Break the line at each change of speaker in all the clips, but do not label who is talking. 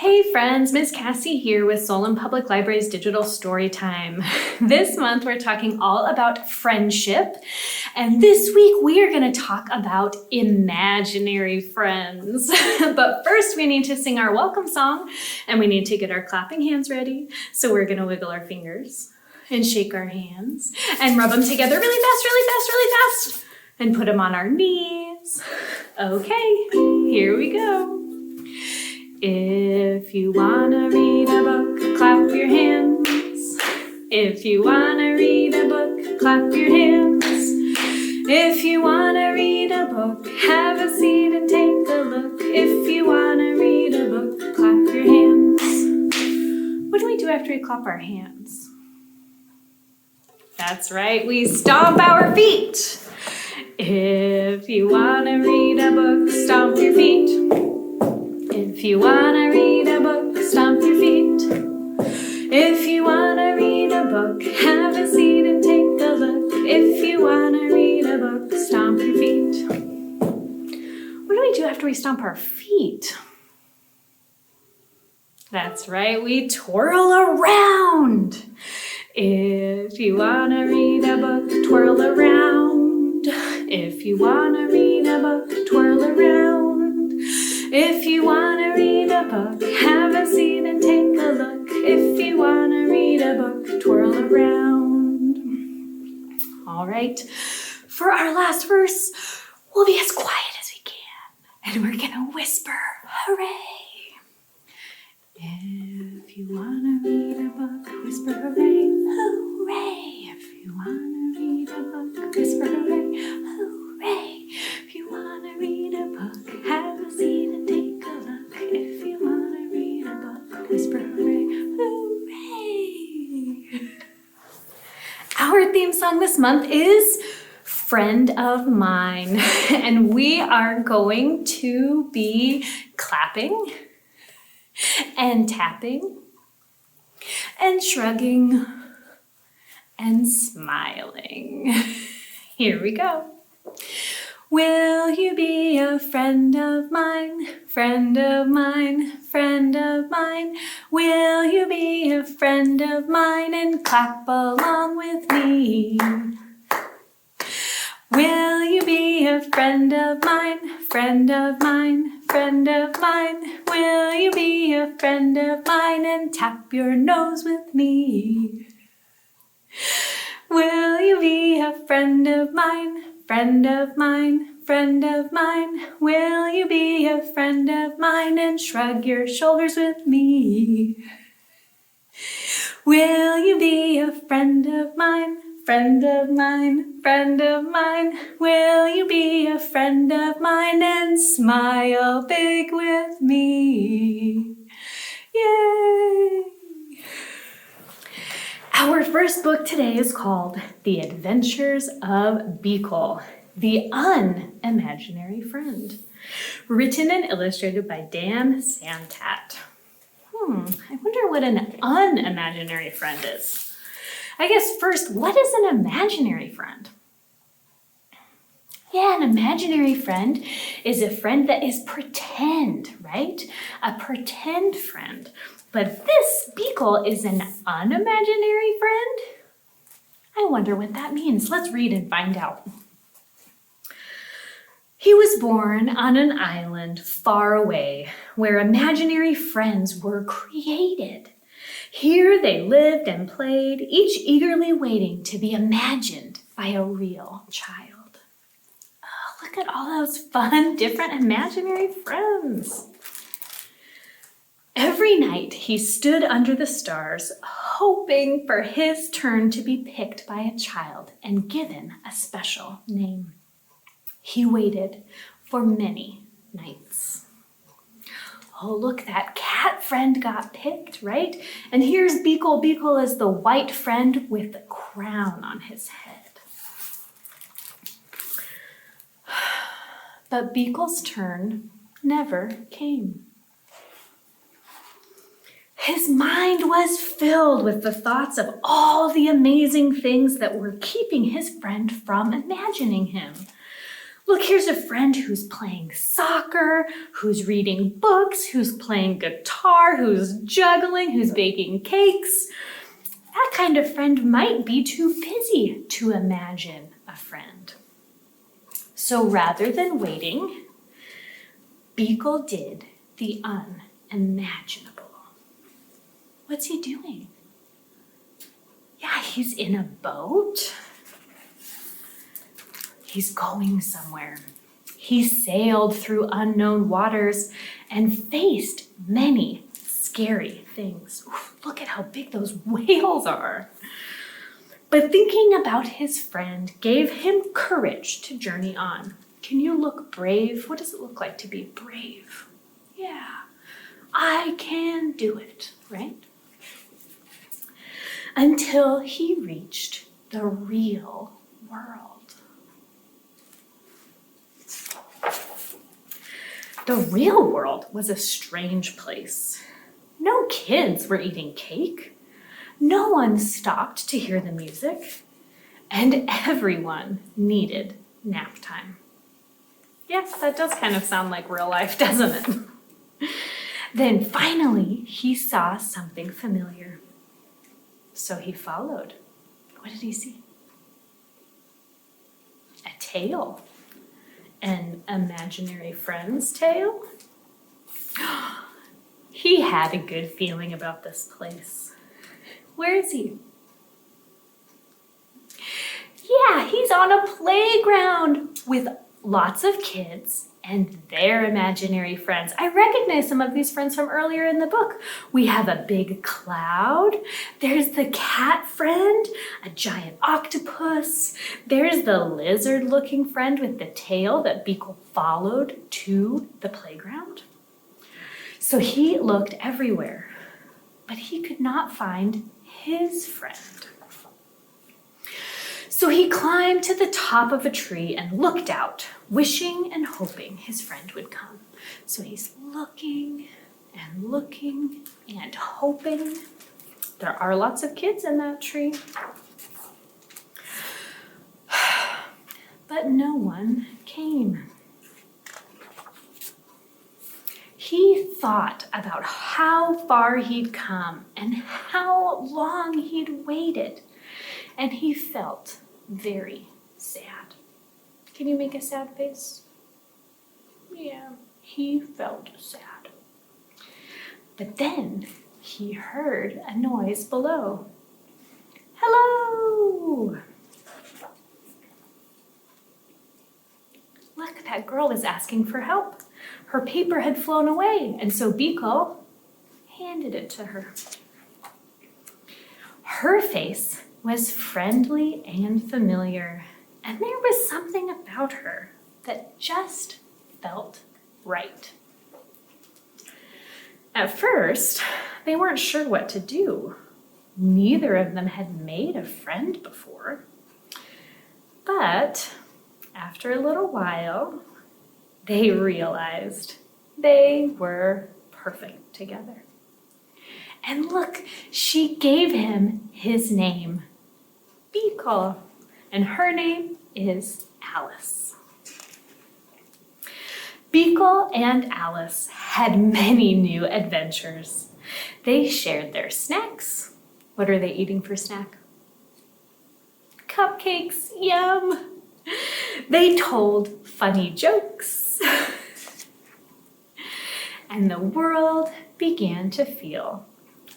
Hey friends, Miss Cassie here with Solon Public Library's Digital Storytime. This month we're talking all about friendship, and this week we are going to talk about imaginary friends. But first we need to sing our welcome song, and we need to get our clapping hands ready. So we're going to wiggle our fingers and shake our hands and rub them together really fast, and put them on our knees. Okay, here we go. If you wanna read a book, clap your hands. If you wanna read a book, clap your hands. If you wanna read a book, have a seat and take a look. If you wanna read a book, clap your hands. What do we do after we clap our hands? That's right, we stomp our feet. If you wanna read a book, stomp your feet. If you wanna read a book, stomp your feet. If you wanna read a book, have a seat and take a look. If you wanna read a book, stomp your feet. What do we do after we stomp our feet? That's right, we twirl around. If you wanna read a book, twirl around. If you wanna read a book, twirl around. If you wanna read a book, have a seat and take a look. If you wanna read a book, twirl around. All right, for our last verse, we'll be as quiet as we can, and we're gonna whisper, hooray. If you wanna read a book, whisper hooray, hooray. If you wanna read a book, whisper hooray, hooray. If you wanna read a book, have a seat and take a look. If you wanna read a book, whisper hooray, hooray. Our theme song this month is Friend of Mine, and we are going to be clapping and tapping and shrugging and smiling. Here we go. Will you be a friend of mine, friend of mine, friend of mine? Will you be a friend of mine and clap along with me? Will you be a friend of mine, friend of mine, friend of mine? Will you be a friend of mine and tap your nose with me? Will you be a friend of mine, friend of mine, friend of mine? Will you be a friend of mine and shrug your shoulders with me? Will you be a friend of mine, friend of mine, friend of mine? Will you be a friend of mine and smile big with me? Yay! Our first book today is called The Adventures of Beagle, the Unimaginary Friend, written and illustrated by Dan Santat. I wonder what an unimaginary friend is. I guess first, what is an imaginary friend? Yeah, an imaginary friend is a friend that is pretend, right? A pretend friend. But this beagle is an unimaginary friend? I wonder what that means. Let's read and find out. He was born on an island far away where imaginary friends were created. Here they lived and played, each eagerly waiting to be imagined by a real child. Oh, look at all those fun, different imaginary friends. Every night he stood under the stars, hoping for his turn to be picked by a child and given a special name. He waited for many nights. Oh, look, that cat friend got picked, right? And here's Beagle. Beagle is the white friend with the crown on his head. But Beagle's turn never came. His mind was filled with the thoughts of all the amazing things that were keeping his friend from imagining him. Look, here's a friend who's playing soccer, who's reading books, who's playing guitar, who's juggling, who's baking cakes. That kind of friend might be too busy to imagine a friend. So rather than waiting, Beagle did the unimaginable. What's he doing? Yeah, he's in a boat. He's going somewhere. He sailed through unknown waters and faced many scary things. Oof, look at how big those whales are. But thinking about his friend gave him courage to journey on. Can you look brave? What does it look like to be brave? Yeah, I can do it, right? Until he reached the real world. The real world was a strange place. No kids were eating cake. No one stopped to hear the music. And everyone needed nap time. Yes, that does kind of sound like real life, doesn't it? Then finally, he saw something familiar. So he followed. What did he see? A tail. An imaginary friend's tail? He had a good feeling about this place. Where is he? Yeah, he's on a playground with lots of kids and their imaginary friends. I recognize some of these friends from earlier in the book. We have a big cloud. There's the cat friend, a giant octopus. There's the lizard-looking friend with the tail that Beagle followed to the playground. So he looked everywhere, but he could not find his friend. So he climbed to the top of a tree and looked out, wishing and hoping his friend would come. So he's looking and looking and hoping. There are lots of kids in that tree. But no one came. He thought about how far he'd come and how long he'd waited, and he felt very sad. Can you make a sad face? Yeah, he felt sad. But then he heard a noise below. Hello! Look, that girl is asking for help. Her paper had flown away, and so Beagle handed it to her. Her face was friendly and familiar, and there was something about her that just felt right. At first, they weren't sure what to do. Neither of them had made a friend before. But after a little while, they realized they were perfect together. And look, she gave him his name, Beagle, and her name is Alice. Beagle and Alice had many new adventures. They shared their snacks. What are they eating for snack? Cupcakes, yum! They told funny jokes. And the world began to feel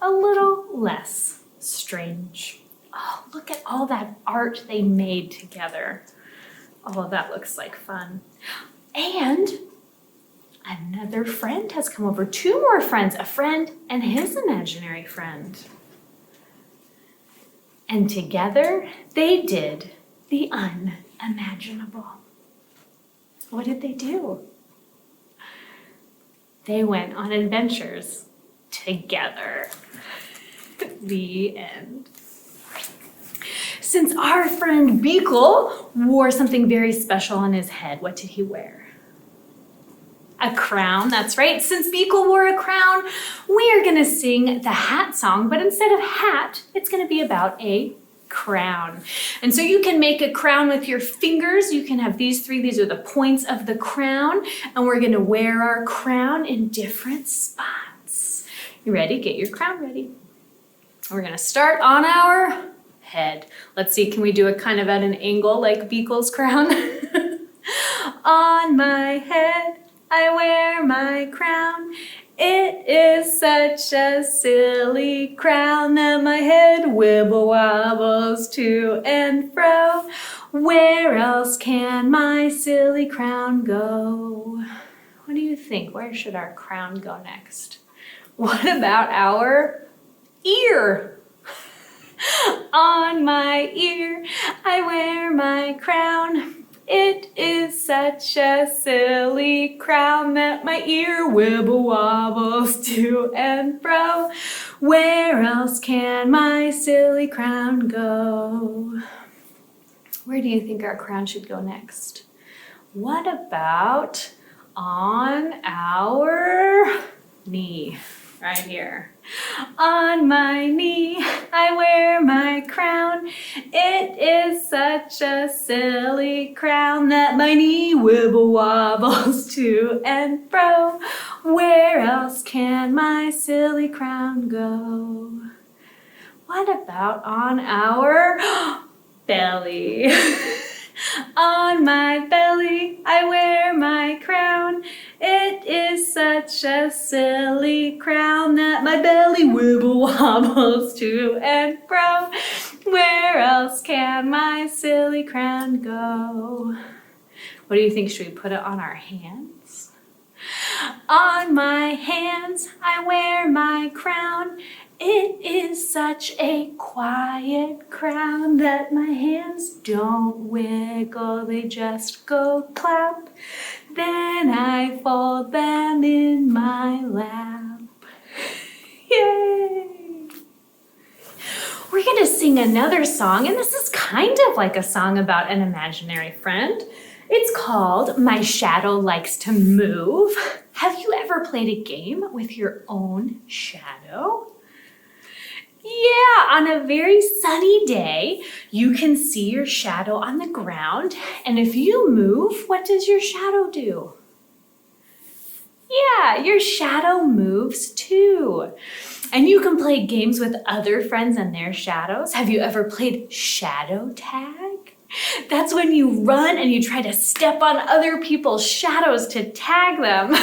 a little less strange. Oh, look at all that art they made together. Oh, that looks like fun. And another friend has come over. 2 more friends, a friend and his imaginary friend. And together they did the unimaginable. What did they do? They went on adventures together. The end. Since our friend Beagle wore something very special on his head, what did he wear? A crown, that's right. Since Beagle wore a crown, we are going to sing the hat song, but instead of hat, it's going to be about a crown. And so you can make a crown with your fingers. You can have these three. These are the points of the crown. And we're going to wear our crown in different spots. You ready? Get your crown ready. We're going to start on our head. Let's see, can we do it kind of at an angle like Beagle's crown? On my head, I wear my crown. It is such a silly crown that my head wibble wobbles to and fro. Where else can my silly crown go? What do you think? Where should our crown go next? What about our ear? On my ear, I wear my crown. It is such a silly crown that my ear wibble wobbles to and fro. Where else can my silly crown go? Where do you think our crown should go next? What about on our knee? Right here. On my knee, I wear my crown. It is such a silly crown that my knee wibble wobbles to and fro. Where else can my silly crown go? What about on our belly? On my belly, I wear my crown. It is such a silly crown that my belly wibble wobbles to and fro. Where else can my silly crown go? What do you think? Should we put it on our hands? On my hands, I wear my crown. It is such a quiet crown that my hands don't wiggle, they just go clap. Then I fold them in my lap. Yay! We're going to sing another song, and this is kind of like a song about an imaginary friend. It's called My Shadow Likes to Move. Have you ever played a game with your own shadow? Yeah, on a very sunny day, you can see your shadow on the ground, and if you move, what does your shadow do? Yeah, your shadow moves too. And you can play games with other friends and their shadows. Have you ever played shadow tag? That's when you run and you try to step on other people's shadows to tag them.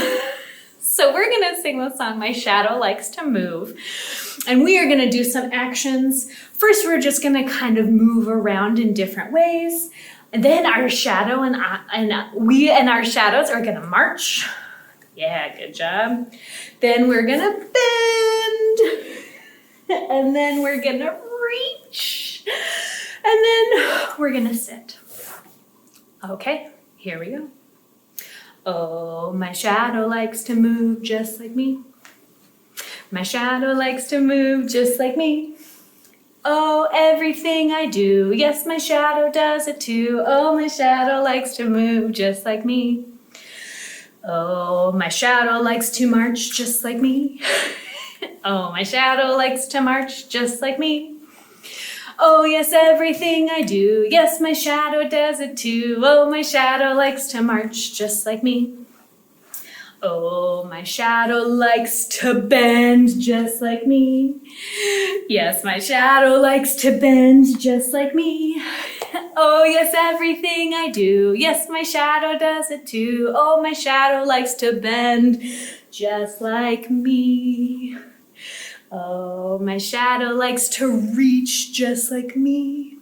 So we're gonna sing the song, My Shadow Likes to Move. And we are gonna do some actions. First, we're just gonna kind of move around in different ways. And then our shadow we and our shadows are gonna march. Yeah, good job. Then we're gonna bend. And then we're gonna reach. And then we're gonna sit. Okay, here we go. Oh, my shadow likes to move just like me. My shadow likes to move just like me. Oh, everything I do, yes, my shadow does it too. Oh, my shadow likes to move just like me. Oh, my shadow likes to march just like me. Oh, my shadow likes to march just like me. Oh, yes, everything I do, yes, my shadow does it too. Oh, my shadow likes to march just like me. Oh, my shadow likes to bend just like me. Yes, my shadow likes to bend just like me. Oh, yes, everything I do, yes, my shadow does it too. Oh, my shadow likes to bend just like me. Oh, my shadow likes to reach just like me.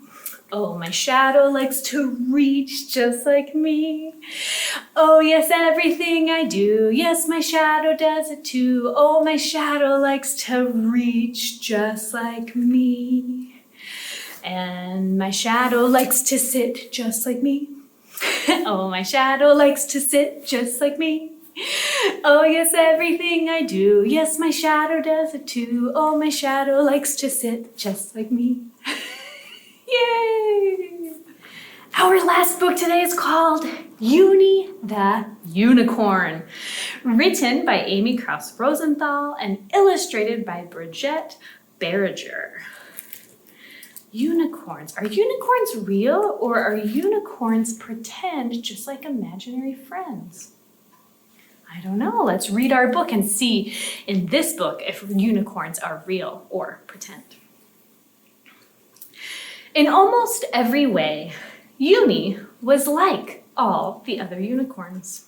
Oh, my shadow likes to reach just like me. Oh, yes, everything I do, yes, my shadow does it too. Oh, my shadow likes to reach just like me. And my shadow likes to sit just like me. Oh, my shadow likes to sit just like me. Oh, yes, everything I do, yes, my shadow does it too. Oh, my shadow likes to sit just like me. Yay! Our last book today is called Uni the Unicorn, written by Amy Krauss Rosenthal and illustrated by Bridget Berger. unicorns. Are unicorns real, or are unicorns pretend, just like imaginary friends? I don't know. Let's read our book and see in this book if unicorns are real or pretend. In almost every way, Uni was like all the other unicorns.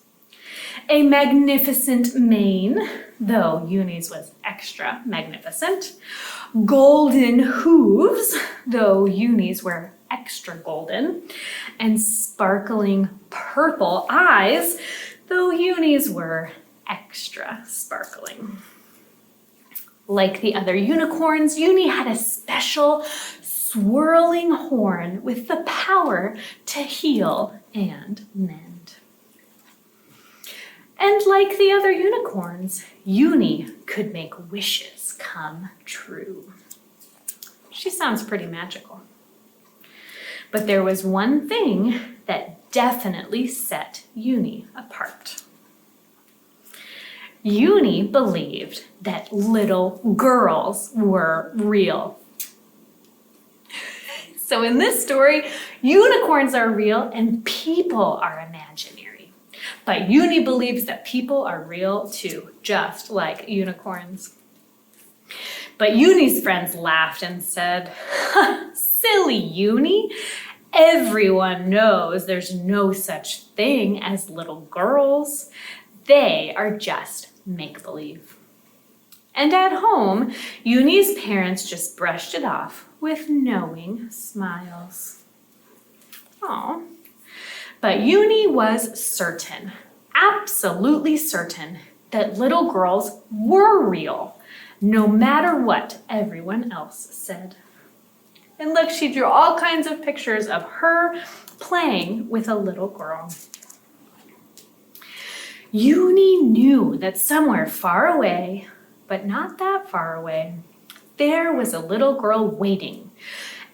A magnificent mane, though Uni's was extra magnificent. Golden hooves, though Uni's were extra golden. And sparkling purple eyes, though Uni's were extra sparkling. Like the other unicorns, Uni had a special swirling horn with the power to heal and mend. And like the other unicorns, Uni could make wishes come true. She sounds pretty magical. But there was one thing that definitely set Uni apart. Uni believed that little girls were real. So in this story, unicorns are real and people are imaginary. But Uni believes that people are real too, just like unicorns. But Uni's friends laughed and said, "Silly Uni, everyone knows there's no such thing as little girls. They are just make-believe." And at home, Uni's parents just brushed it off with knowing smiles. Oh, but Uni was certain, absolutely certain, that little girls were real, no matter what everyone else said. And look, she drew all kinds of pictures of her playing with a little girl. Uni knew that somewhere far away, but not that far away, there was a little girl waiting.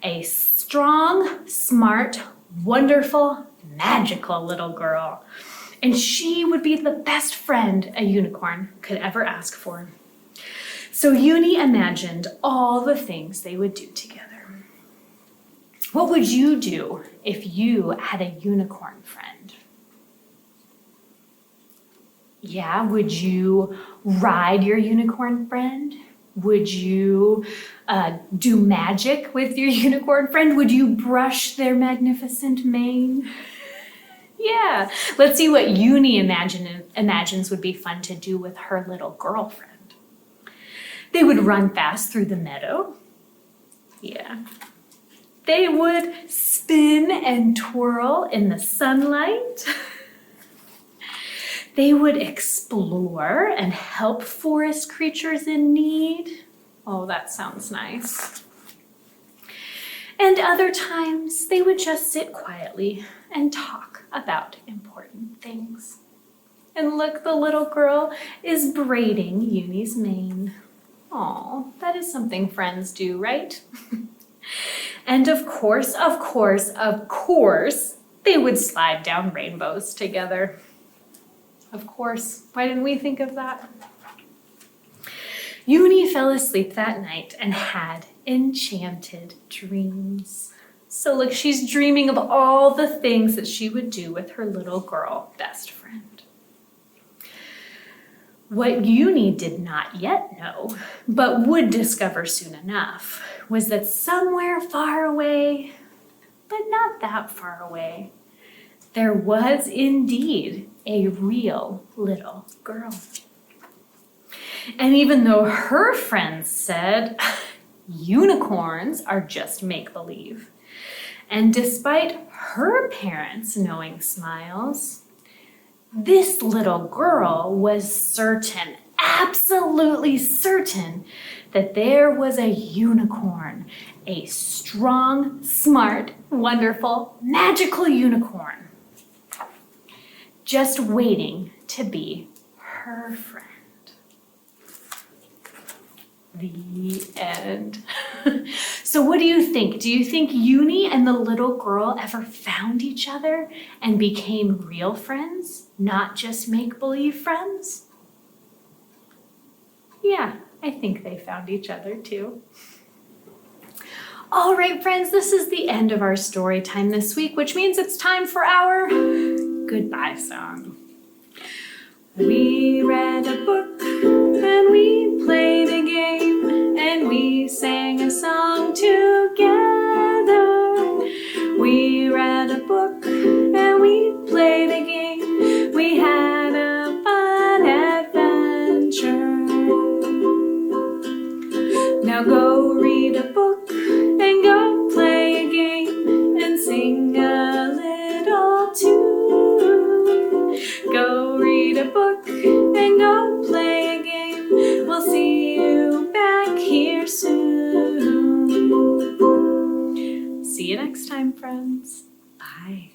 A strong, smart, wonderful, magical little girl. And she would be the best friend a unicorn could ever ask for. So Uni imagined all the things they would do together. What would you do if you had a unicorn friend? Yeah, would you ride your unicorn friend? Would you do magic with your unicorn friend? Would you brush their magnificent mane? Yeah, let's see what Uni imagines would be fun to do with her little girlfriend. They would run fast through the meadow. Yeah. They would spin and twirl in the sunlight. They would explore and help forest creatures in need. Oh, that sounds nice. And other times, they would just sit quietly and talk about important things. And look, the little girl is braiding Uni's mane. Oh, that is something friends do, right? And of course, they would slide down rainbows together. Of course, why didn't we think of that? Uni fell asleep that night and had enchanted dreams. So look, she's dreaming of all the things that she would do with her little girl best friend. What Uni did not yet know, but would discover soon enough, was that somewhere far away, but not that far away, there was indeed a real little girl. And even though her friends said, unicorns are just make-believe, and despite her parents knowing smiles, this little girl was certain, absolutely certain, that there was a unicorn, a strong, smart, wonderful, magical unicorn, just waiting to be her friend. The end. So what do you think? Do you think Uni and the little girl ever found each other and became real friends, not just make-believe friends? Yeah, I think they found each other too. All right, friends, this is the end of our story time this week, which means it's time for our goodbye song. We read a book and we played a game and we sang a song together. We read a book and we played a game. We had a fun adventure. Now go read a book and go play a game and sing a little tune. Go read a book and go play a game. We'll see you back here soon. See you next time, friends. Bye.